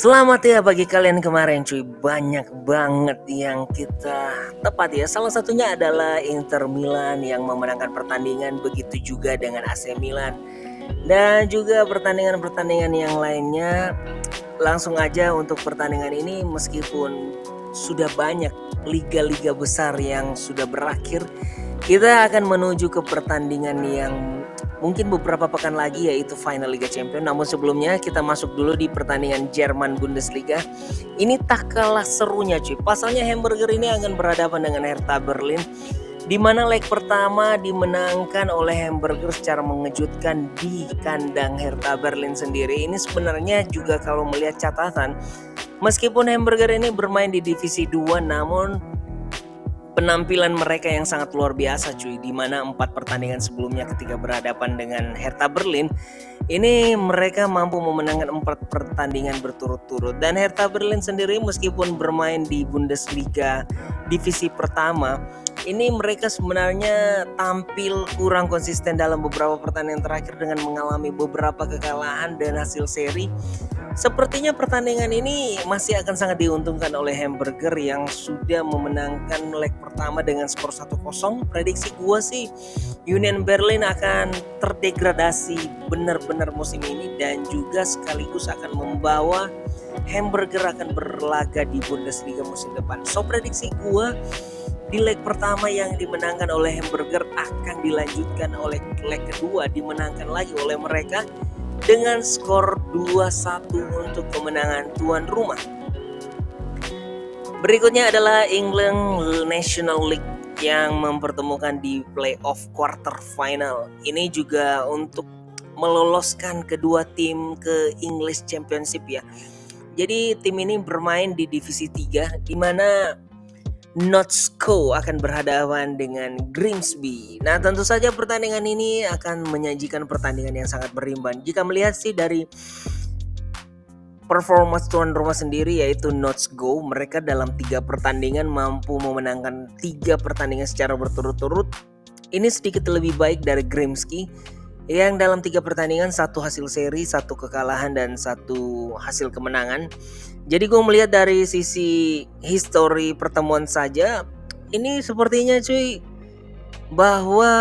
Selamat ya bagi kalian kemarin cuy, banyak banget yang kita tepat ya. Salah satunya adalah Inter Milan yang memenangkan pertandingan, begitu juga dengan AC Milan. Dan juga pertandingan-pertandingan yang lainnya. Langsung aja untuk pertandingan ini, meskipun sudah banyak liga-liga besar yang sudah berakhir, kita akan menuju ke pertandingan yang mungkin beberapa pekan lagi, yaitu final Liga Champions. Namun sebelumnya kita masuk dulu di pertandingan Jerman Bundesliga. Ini tak kalah serunya cuy. Pasalnya Hamburger ini akan berhadapan dengan Hertha Berlin, di mana leg pertama dimenangkan oleh Hamburger secara mengejutkan di kandang Hertha Berlin sendiri. Ini sebenarnya juga kalau melihat catatan, meskipun Hamburger ini bermain di divisi 2, namun penampilan mereka yang sangat luar biasa cuy, di mana 4 pertandingan sebelumnya ketika berhadapan dengan Hertha Berlin, ini mereka mampu memenangkan 4 pertandingan berturut-turut. Dan Hertha Berlin sendiri meskipun bermain di Bundesliga divisi pertama, ini mereka sebenarnya tampil kurang konsisten dalam beberapa pertandingan terakhir dengan mengalami beberapa kekalahan dan hasil seri. Sepertinya pertandingan ini masih akan sangat diuntungkan oleh Hamburger yang sudah memenangkan leg pertama dengan skor 1-0. Prediksi gue sih Union Berlin akan terdegradasi benar-benar musim ini, dan juga sekaligus akan membawa Hamburger akan berlaga di Bundesliga musim depan. So prediksi gue, di leg pertama yang dimenangkan oleh Hamburger akan dilanjutkan oleh leg kedua dimenangkan lagi oleh mereka dengan skor 2-1 untuk kemenangan tuan rumah. Berikutnya adalah England National League yang mempertemukan di playoff quarter final. Ini juga untuk meloloskan kedua tim ke English Championship ya. Jadi tim ini bermain di divisi 3, di mana Notts County akan berhadapan dengan Grimsby. Nah, tentu saja pertandingan ini akan menyajikan pertandingan yang sangat berimbang. Jika melihat sih dari performa tuan rumah sendiri, yaitu Notts County, mereka dalam 3 pertandingan mampu memenangkan 3 pertandingan secara berturut-turut. Ini sedikit lebih baik dari Grimsby yang dalam 3 pertandingan 1 hasil seri, 1 kekalahan, dan 1 hasil kemenangan. Jadi gue melihat dari sisi histori pertemuan saja, ini sepertinya cuy, bahwa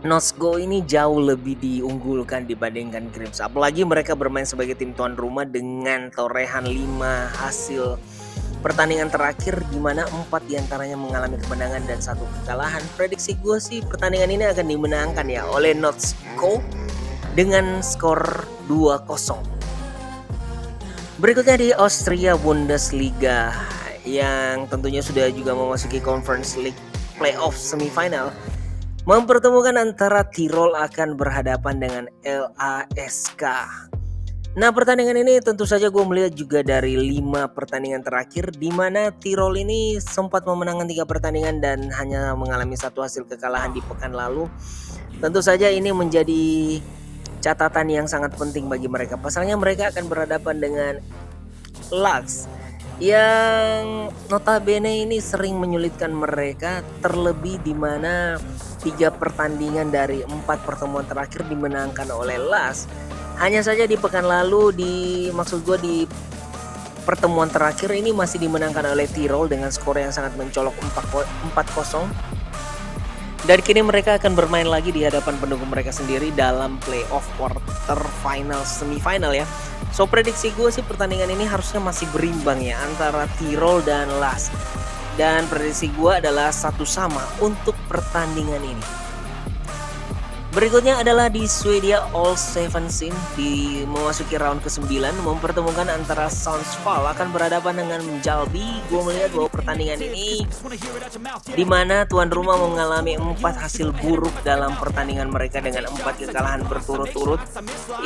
Notts County ini jauh lebih diunggulkan dibandingkan Grimsby. Apalagi mereka bermain sebagai tim tuan rumah dengan torehan 5 hasil pertandingan terakhir, di mana 4 diantaranya mengalami kemenangan dan 1 kekalahan. Prediksi gue sih pertandingan ini akan dimenangkan ya oleh Notts County dengan skor 2-0. Berikutnya di Austria Bundesliga yang tentunya sudah juga memasuki Conference League playoff semifinal, mempertemukan antara Tirol akan berhadapan dengan LASK. Nah, pertandingan ini tentu saja gue melihat juga dari 5 pertandingan terakhir, di mana Tirol ini sempat memenangkan 3 pertandingan dan hanya mengalami 1 hasil kekalahan di pekan lalu. Tentu saja ini menjadi catatan yang sangat penting bagi mereka. Pasalnya mereka akan berhadapan dengan Laks yang notabene ini sering menyulitkan mereka, terlebih di mana 3 pertandingan dari 4 pertemuan terakhir dimenangkan oleh Laks. Hanya saja di pekan lalu, di pertemuan terakhir ini masih dimenangkan oleh Tirol dengan skor yang sangat mencolok 4-0. Dan kini mereka akan bermain lagi di hadapan pendukung mereka sendiri dalam playoff quarter final semifinal ya. So prediksi gue sih pertandingan ini harusnya masih berimbang ya antara Tirol dan Laks. Dan prediksi gue adalah 1-1 untuk pertandingan ini. Berikutnya adalah di Swedia All Seventeen di memasuki round ke-9, mempertemukan antara Sundsvall akan berhadapan dengan Mjällby. Gue melihat bahwa pertandingan ini di mana tuan rumah mengalami 4 hasil buruk dalam pertandingan mereka dengan 4 kekalahan berturut-turut.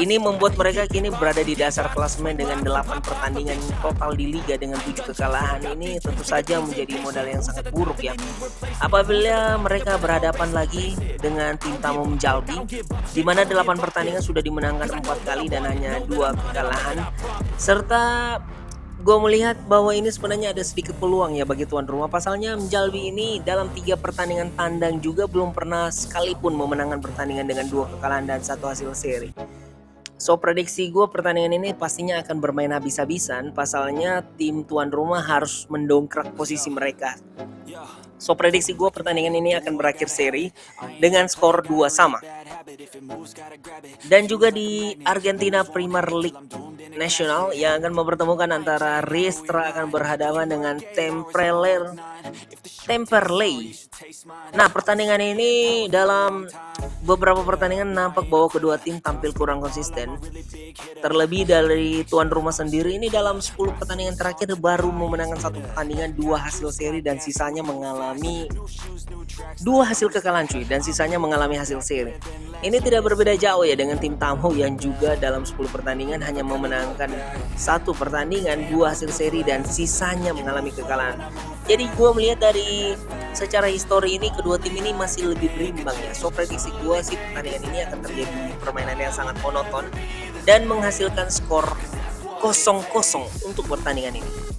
Ini membuat mereka kini berada di dasar klasemen dengan 8 pertandingan total di liga dengan 7 kekalahan. Ini tentu saja menjadi modal yang sangat buruk ya. Apabila mereka berhadapan lagi dengan tim tamu Mjällby, di mana 8 pertandingan sudah dimenangkan 4 kali dan hanya 2 kekalahan. Serta gue melihat bahwa ini sebenarnya ada sedikit peluang ya bagi tuan rumah. Pasalnya Mjällby ini dalam 3 pertandingan tandang juga belum pernah sekalipun memenangkan pertandingan dengan 2 kekalahan dan 1 hasil seri. So prediksi gue pertandingan ini pastinya akan bermain habis-habisan. Pasalnya tim tuan rumah harus mendongkrak posisi mereka. So prediksi gue pertandingan ini akan berakhir seri dengan skor 2 sama. Dan juga di Argentina Premier League Nasional yang akan mempertemukan antara Riestra akan berhadapan dengan Temperley. Nah, pertandingan ini dalam beberapa pertandingan nampak bahwa kedua tim tampil kurang konsisten. Terlebih dari tuan rumah sendiri ini dalam 10 pertandingan terakhir baru memenangkan satu pertandingan, 2 hasil seri dan sisanya mengalami 2 hasil kekalahan dan sisanya mengalami hasil seri. Ini tidak berbeda jauh ya dengan tim tamu yang juga dalam 10 pertandingan hanya memenangkan satu pertandingan, 2 hasil seri dan sisanya mengalami kekalahan. Jadi gue melihat dari secara histori ini kedua tim ini masih lebih berimbang ya. So prediksi gue sih pertandingan ini akan terjadi permainan yang sangat monoton dan menghasilkan skor 0-0 untuk pertandingan ini.